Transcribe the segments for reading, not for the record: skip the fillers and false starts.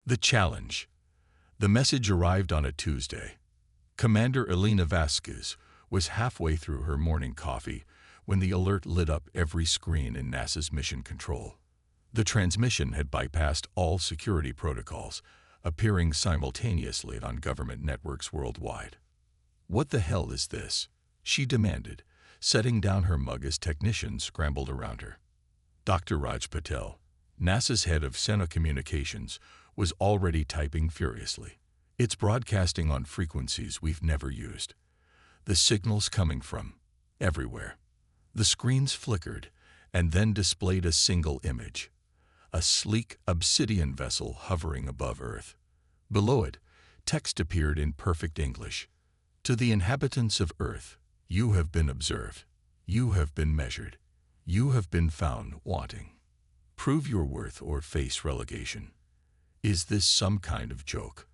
The challenge. The message arrived on a Tuesday. Commander Elena Vasquez was halfway through her morning coffee when the alert lit up every screen in NASA's mission control. The transmission had bypassed all security protocols, appearing simultaneously on government networks worldwide. "What the hell is this?" she demanded, setting down her mug as technicians scrambled around her. Dr. Raj Patel, NASA's head of Communications, was already typing furiously. "It's broadcasting on frequencies we've never used. The signal's coming from everywhere." The screens flickered and then displayed a single image: a sleek obsidian vessel hovering above Earth. Below it, text appeared in perfect English. "To the inhabitants of Earth, you have been observed. You have been measured. You have been found wanting. Prove your worth or face relegation." "Is this some kind of joke?"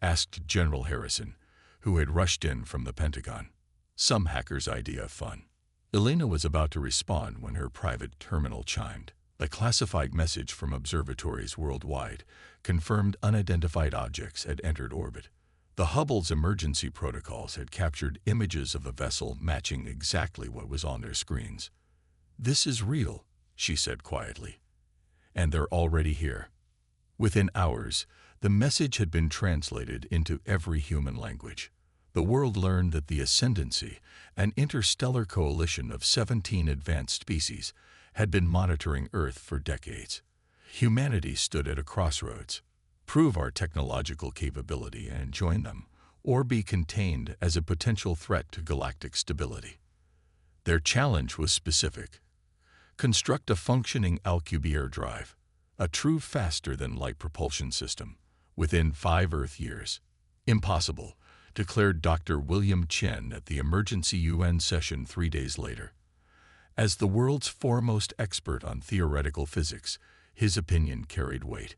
asked General Harrison, who had rushed in from the Pentagon. "Some hacker's idea of fun." Elena was about to respond when her private terminal chimed. A classified message from observatories worldwide confirmed unidentified objects had entered orbit. The Hubble's emergency protocols had captured images of a vessel matching exactly what was on their screens. "This is real," she said quietly. "And they're already here." Within hours, the message had been translated into every human language. The world learned that the Ascendancy, an interstellar coalition of 17 advanced species, had been monitoring Earth for decades. Humanity stood at a crossroads: prove our technological capability and join them, or be contained as a potential threat to galactic stability. Their challenge was specific: construct a functioning Alcubierre drive, a true faster-than-light propulsion system, within 5 Earth years. "Impossible," declared Dr. William Chen at the emergency UN session 3 days later. As the world's foremost expert on theoretical physics, his opinion carried weight.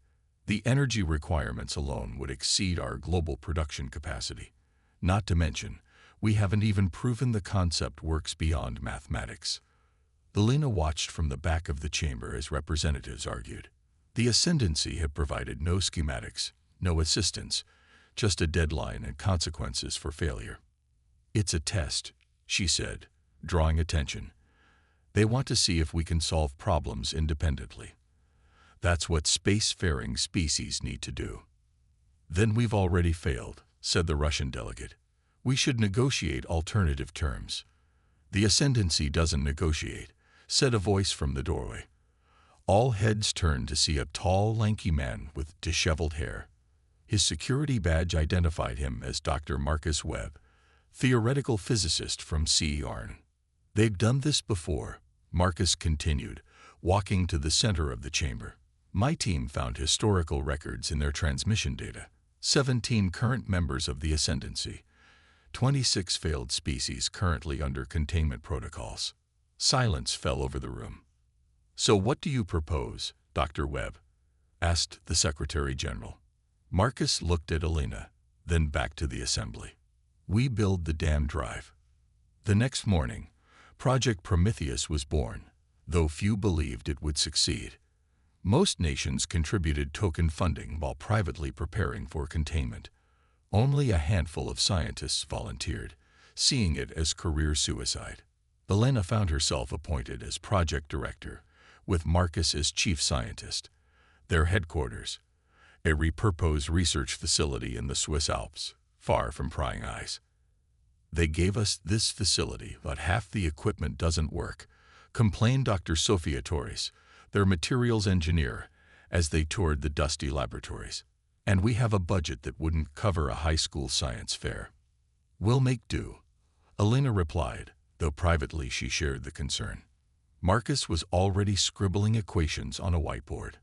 The energy requirements alone would exceed our global production capacity. Not to mention, we haven't even proven the concept works beyond mathematics. Elena watched from the back of the chamber as representatives argued. The Ascendancy had provided no schematics, no assistance, just a deadline and consequences for failure. "It's a test," she said, drawing attention. "They want to see if we can solve problems independently. That's what spacefaring species need to do." "Then we've already failed," said the Russian delegate. "We should negotiate alternative terms." "The Ascendancy doesn't negotiate," said a voice from the doorway. All heads turned to see a tall, lanky man with disheveled hair. His security badge identified him as Dr. Marcus Webb, theoretical physicist from CERN. "They've done this before," Marcus continued, walking to the center of the chamber. "My team found historical records in their transmission data. 17 current members of the Ascendancy. 26 failed species currently under containment protocols." Silence fell over the room. "So what do you propose, Dr. Webb?" asked the Secretary General. Marcus looked at Elena, then back to the assembly. "We build the damn drive." The next morning, Project Prometheus was born, though few believed it would succeed. Most nations contributed token funding while privately preparing for containment. Only a handful of scientists volunteered, seeing it as career suicide. Elena found herself appointed as project director, with Marcus as chief scientist. Their headquarters, a repurposed research facility in the Swiss Alps, far from prying eyes. "They gave us this facility, but half the equipment doesn't work," complained Dr. Sofia Torres, their materials engineer, as they toured the dusty laboratories. "And we have a budget that wouldn't cover a high school science fair." "We'll make do," Elena replied, though privately she shared the concern. Marcus was already scribbling equations on a whiteboard.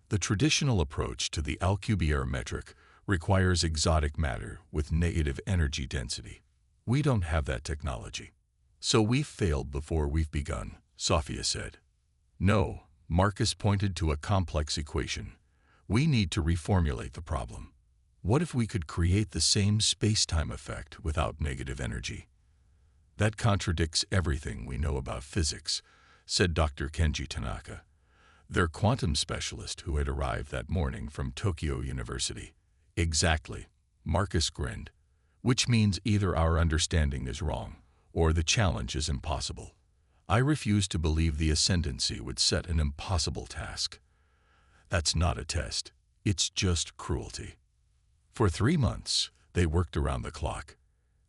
The traditional approach to the Alcubierre metric requires exotic matter with negative energy density. We don't have that technology. "So we've failed before we've begun," Sofia said. "No," Marcus pointed to a complex equation. "We need to reformulate the problem. What if we could create the same space-time effect without negative energy?" "That contradicts everything we know about physics," said Dr. Kenji Tanaka. Their quantum specialist who had arrived that morning from Tokyo University. Exactly, Marcus grinned. Which means either our understanding is wrong, or the challenge is impossible. I refuse to believe the ascendancy would set an impossible task. That's not a test. It's just cruelty. For 3 months, they worked around the clock.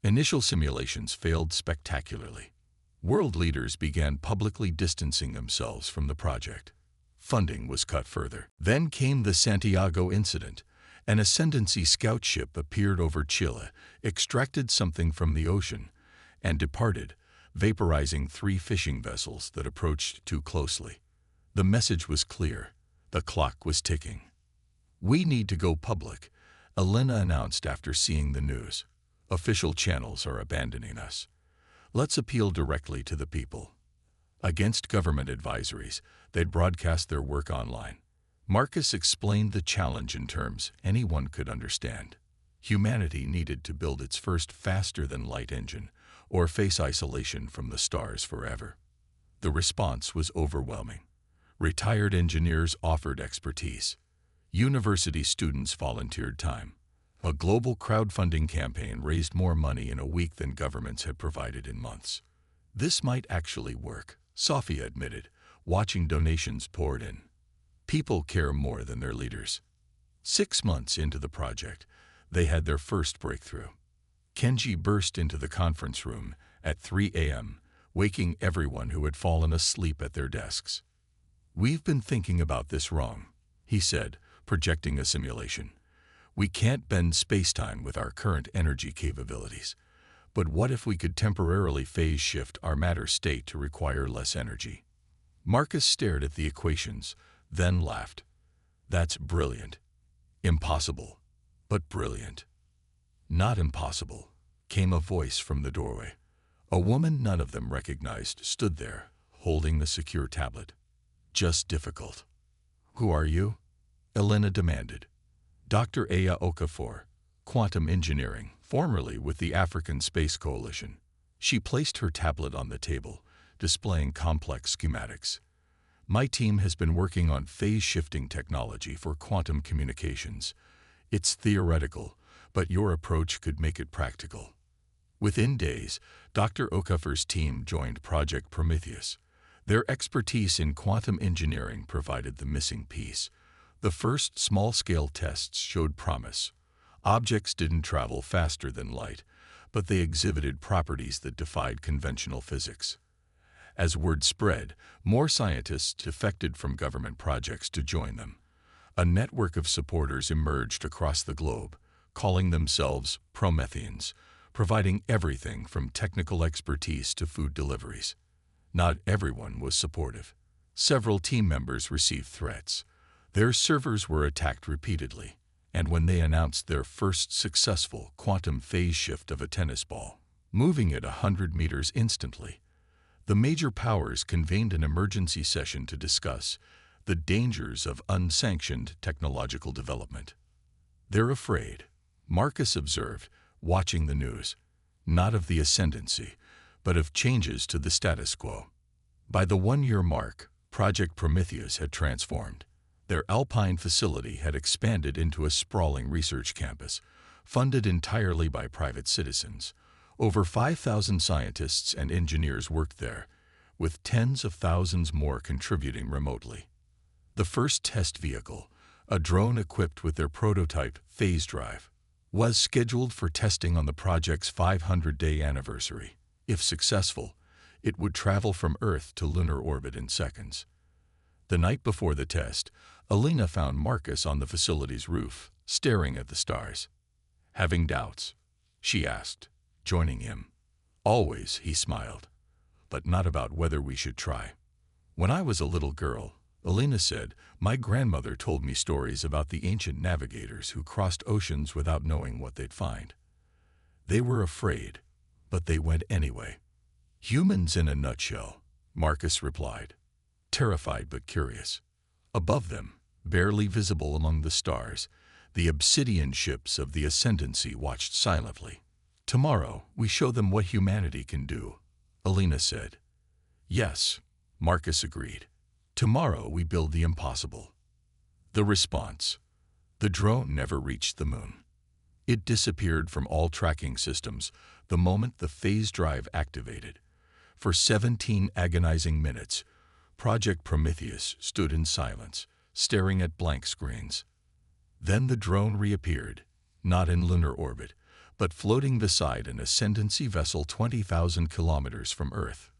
Initial simulations failed spectacularly. World leaders began publicly distancing themselves from the project. Funding was cut further. Then came the Santiago incident. An ascendancy scout ship appeared over Chile, extracted something from the ocean, and departed, vaporizing 3 fishing vessels that approached too closely. The message was clear. The clock was ticking. We need to go public, Elena announced after seeing the news. Official channels are abandoning us. Let's appeal directly to the people. Against government advisories, they'd broadcast their work online. Marcus explained the challenge in terms anyone could understand. Humanity needed to build its first faster-than-light engine, or face isolation from the stars forever. The response was overwhelming. Retired engineers offered expertise. University students volunteered time. A global crowdfunding campaign raised more money in a week than governments had provided in months. This might actually work, Sofia admitted, watching donations poured in. People care more than their leaders. 6 months into the project, they had their first breakthrough. Kenji burst into the conference room at 3 a.m., waking everyone who had fallen asleep at their desks. "We've been thinking about this wrong," he said, projecting a simulation. "We can't bend spacetime with our current energy capabilities. But what if we could temporarily phase shift our matter state to require less energy?" Marcus stared at the equations, then laughed. "That's brilliant. Impossible, but brilliant." "Not impossible," came a voice from the doorway. A woman none of them recognized stood there, holding the secure tablet. "Just difficult." "Who are you?" Elena demanded. "Dr. Aya Okafor, Quantum Engineering, formerly with the African Space Coalition." She placed her tablet on the table, displaying complex schematics. "My team has been working on phase-shifting technology for quantum communications. It's theoretical, but your approach could make it practical." Within days, Dr. Okafor's team joined Project Prometheus. Their expertise in quantum engineering provided the missing piece. The first small-scale tests showed promise. Objects didn't travel faster than light, but they exhibited properties that defied conventional physics. As word spread, more scientists defected from government projects to join them. A network of supporters emerged across the globe, calling themselves Prometheans, providing everything from technical expertise to food deliveries. Not everyone was supportive. Several team members received threats. Their servers were attacked repeatedly, and when they announced their first successful quantum phase shift of a tennis ball, moving it 100 meters instantly, the major powers convened an emergency session to discuss the dangers of unsanctioned technological development. "They're afraid," Marcus observed, watching the news, "not of the ascendancy, but of changes to the status quo." By the 1-year mark, Project Prometheus had transformed. Their Alpine facility had expanded into a sprawling research campus, funded entirely by private citizens. Over 5,000 scientists and engineers worked there, with tens of thousands more contributing remotely. The first test vehicle, a drone equipped with their prototype phase drive, was scheduled for testing on the project's 500-day anniversary. If successful, it would travel from Earth to lunar orbit in seconds. The night before the test, Elena found Marcus on the facility's roof, staring at the stars. "Having doubts?" she asked, joining him. "Always," he smiled, "but not about whether we should try." "When I was a little girl," Elena said, "my grandmother told me stories about the ancient navigators who crossed oceans without knowing what they'd find. They were afraid, but they went anyway." "Humans in a nutshell," Marcus replied, terrified but curious. Above them, barely visible among the stars, the obsidian ships of the Ascendancy watched silently. "Tomorrow, we show them what humanity can do," Elena said. "Yes," Marcus agreed. Tomorrow we build the impossible. The response: the drone never reached the moon. It disappeared from all tracking systems the moment the phase drive activated. For 17 agonizing minutes, Project Prometheus stood in silence, staring at blank screens. Then the drone reappeared, not in lunar orbit, but floating beside an ascendancy vessel 20,000 kilometers from Earth.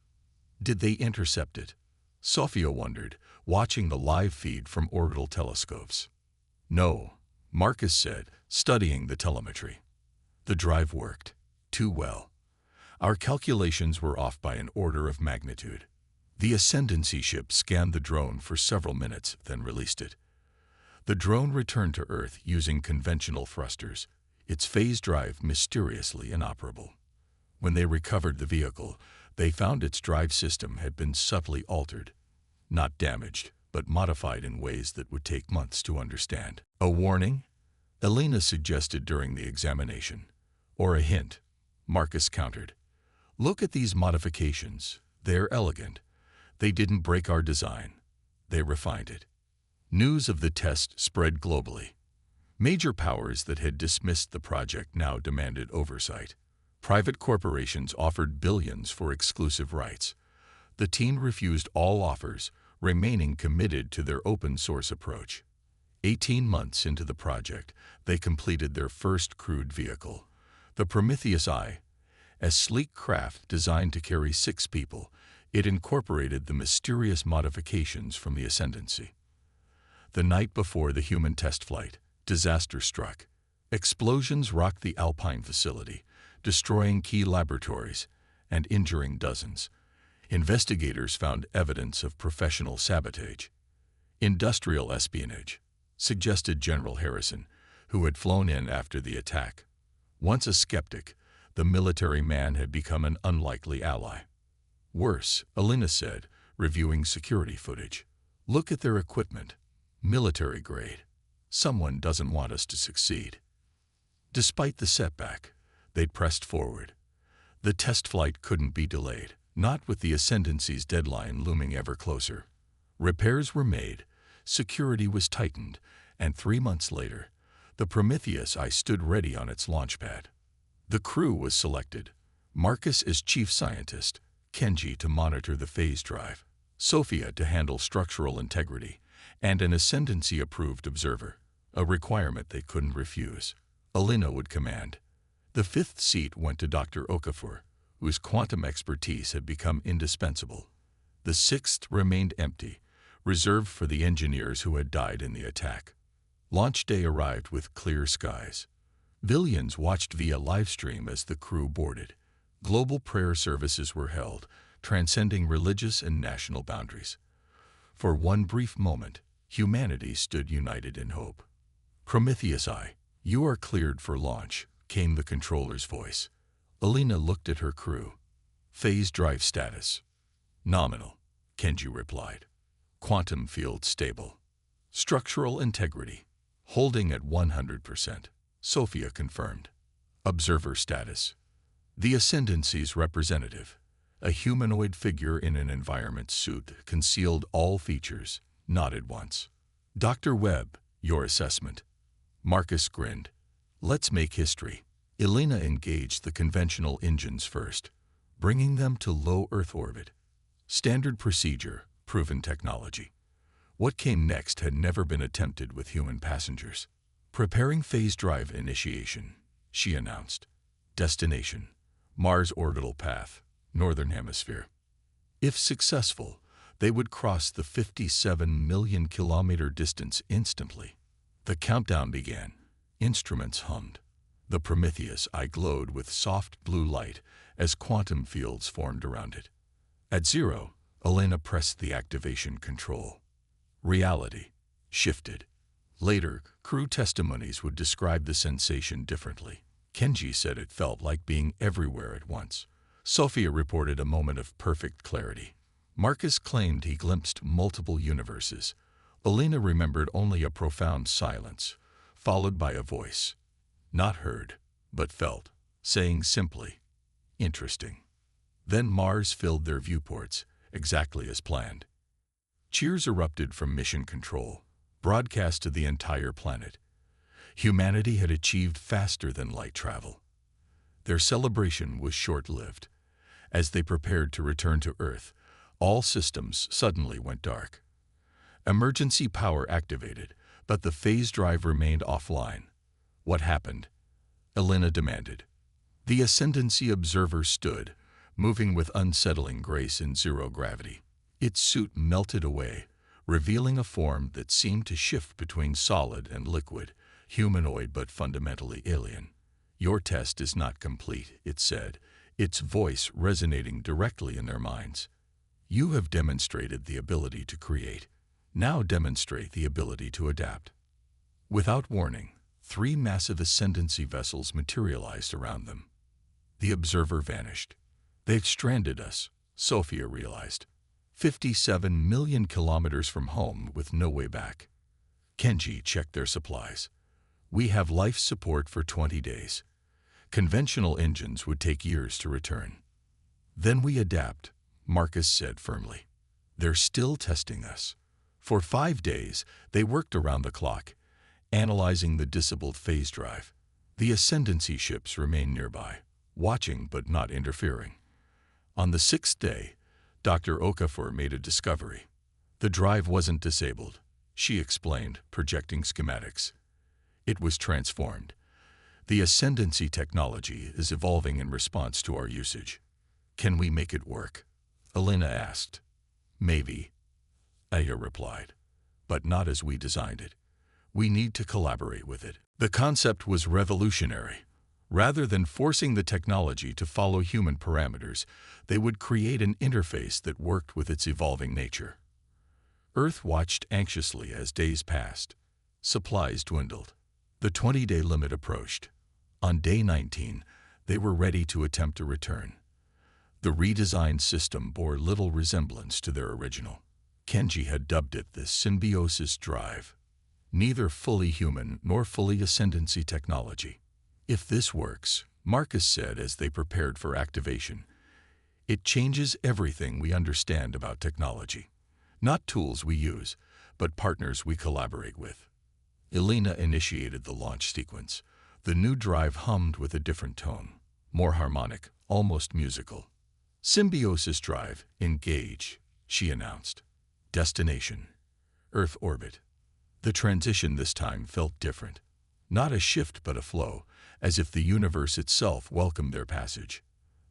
Did they intercept it? Sophia wondered, watching the live feed from orbital telescopes. No, Marcus said, studying the telemetry. The drive worked. Too well. Our calculations were off by an order of magnitude. The ascendancy ship scanned the drone for several minutes, then released it. The drone returned to Earth using conventional thrusters, its phase drive mysteriously inoperable. When they recovered the vehicle, they found its drive system had been subtly altered. Not damaged, but modified in ways that would take months to understand. A warning? Elena suggested during the examination. Or a hint, Marcus countered. Look at these modifications. They're elegant. They didn't break our design. They refined it. News of the test spread globally. Major powers that had dismissed the project now demanded oversight. Private corporations offered billions for exclusive rights. The team refused all offers, remaining committed to their open-source approach. 18 months into the project, they completed their first crewed vehicle, the Prometheus I. A sleek craft designed to carry 6 people, it incorporated the mysterious modifications from the Ascendancy. The night before the human test flight, disaster struck. Explosions rocked the Alpine facility, destroying key laboratories and injuring dozens. Investigators found evidence of professional sabotage. Industrial espionage, suggested General Harrison, who had flown in after the attack. Once a skeptic, the military man had become an unlikely ally. Worse, Elena said, reviewing security footage. Look at their equipment. Military grade. Someone doesn't want us to succeed. Despite the setback, they'd pressed forward. The test flight couldn't be delayed, not with the Ascendancy's deadline looming ever closer. Repairs were made, security was tightened, and 3 months later, the Prometheus I stood ready on its launch pad. The crew was selected. Marcus as chief scientist, Kenji to monitor the phase drive, Sophia to handle structural integrity, and an Ascendancy-approved observer, a requirement they couldn't refuse. Elena would command. The 5th seat went to Dr. Okafor, whose quantum expertise had become indispensable. The 6th remained empty, reserved for the engineers who had died in the attack. Launch day arrived with clear skies. Billions watched via livestream as the crew boarded. Global prayer services were held, transcending religious and national boundaries. For one brief moment, humanity stood united in hope. Prometheus I, you are cleared for launch, came the controller's voice. Elena looked at her crew. Phase drive status. Nominal, Kenji replied. Quantum field stable. Structural integrity. Holding at 100%. Sophia confirmed. Observer status. The Ascendancy's representative. A humanoid figure in an environment suit concealed all features, nodded once. Dr. Webb, your assessment. Marcus grinned. Let's make history. Elena engaged the conventional engines first, bringing them to low Earth orbit. Standard procedure, proven technology. What came next had never been attempted with human passengers. Preparing phase drive initiation, she announced. Destination, Mars orbital path, Northern Hemisphere. If successful, they would cross the 57 million kilometer distance instantly. The countdown began. Instruments hummed. The Prometheus I glowed with soft blue light as quantum fields formed around it. At 0, Elena pressed the activation control. Reality shifted. Later, crew testimonies would describe the sensation differently. Kenji said it felt like being everywhere at once. Sophia reported a moment of perfect clarity. Marcus claimed he glimpsed multiple universes. Elena remembered only a profound silence, followed by a voice. Not heard, but felt, saying simply, interesting. Then Mars filled their viewports, exactly as planned. Cheers erupted from mission control, broadcast to the entire planet. Humanity had achieved faster than light travel. Their celebration was short-lived. As they prepared to return to Earth, all systems suddenly went dark. Emergency power activated, but the phase drive remained offline. What happened? Elena demanded. The Ascendancy observer stood, moving with unsettling grace in zero gravity. Its suit melted away, revealing a form that seemed to shift between solid and liquid, humanoid but fundamentally alien. Your test is not complete, it said, its voice resonating directly in their minds. You have demonstrated the ability to create. Now demonstrate the ability to adapt. Without warning, 3 massive Ascendancy vessels materialized around them. The observer vanished. They've stranded us, Sophia realized. 57 million kilometers from home with no way back. Kenji checked their supplies. We have life support for 20 days. Conventional engines would take years to return. Then we adapt, Marcus said firmly. They're still testing us. For 5 days, they worked around the clock, analyzing the disabled phase drive. The Ascendancy ships remained nearby, watching but not interfering. On the 6th day, Dr. Okafor made a discovery. The drive wasn't disabled, she explained, projecting schematics. It was transformed. The Ascendancy technology is evolving in response to our usage. Can we make it work? Elena asked. Maybe, Aya replied, but not as we designed it. We need to collaborate with it. The concept was revolutionary. Rather than forcing the technology to follow human parameters, they would create an interface that worked with its evolving nature. Earth watched anxiously as days passed. Supplies dwindled. The 20-day limit approached. On day 19, they were ready to attempt a return. The redesigned system bore little resemblance to their original. Kenji had dubbed it the symbiosis drive. Neither fully human nor fully Ascendancy technology. If this works, Marcus said as they prepared for activation, it changes everything we understand about technology. Not tools we use, but partners we collaborate with. Elena initiated the launch sequence. The new drive hummed with a different tone, more harmonic, almost musical. Symbiosis drive, engage, she announced. Destination, Earth orbit. The transition this time felt different. Not a shift but a flow, as if the universe itself welcomed their passage.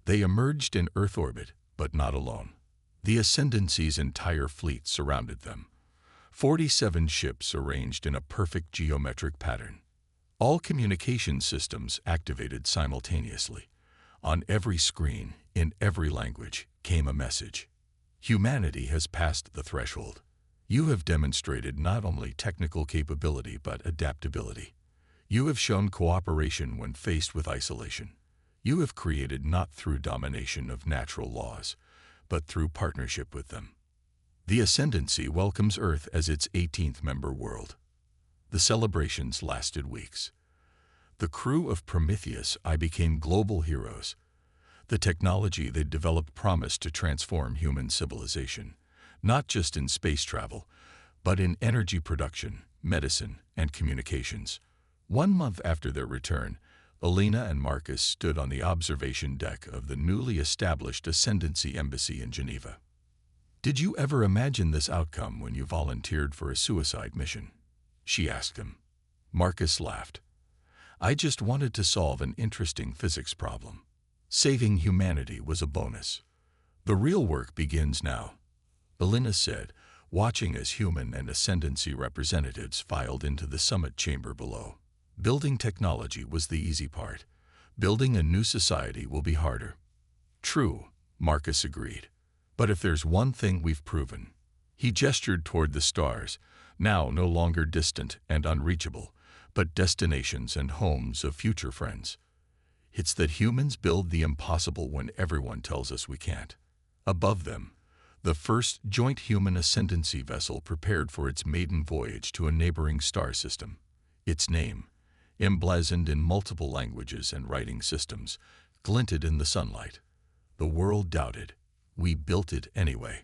They emerged in Earth orbit, but not alone. The Ascendancy's entire fleet surrounded them. 47 ships arranged in a perfect geometric pattern. All communication systems activated simultaneously. On every screen, in every language, came a message. Humanity has passed the threshold. You have demonstrated not only technical capability but adaptability. You have shown cooperation when faced with isolation. You have created not through domination of natural laws, but through partnership with them. The Ascendancy welcomes Earth as its 18th member world. The celebrations lasted weeks. The crew of Prometheus I became global heroes. The technology they developed promised to transform human civilization, not just in space travel, but in energy production, medicine, and communications. 1 month after their return, Elena and Marcus stood on the observation deck of the newly established Ascendancy Embassy in Geneva. Did you ever imagine this outcome when you volunteered for a suicide mission? She asked him. Marcus laughed. I just wanted to solve an interesting physics problem. Saving humanity was a bonus. The real work begins now, Elena said, watching as human and Ascendancy representatives filed into the summit chamber below. Building technology was the easy part. Building a new society will be harder. True, Marcus agreed. But if there's one thing we've proven, he gestured toward the stars, now no longer distant and unreachable, but destinations and homes of future friends. It's that humans build the impossible when everyone tells us we can't. Above them, the first joint human Ascendancy vessel prepared for its maiden voyage to a neighboring star system. Its name, emblazoned in multiple languages and writing systems, glinted in the sunlight. The world doubted. We built it anyway.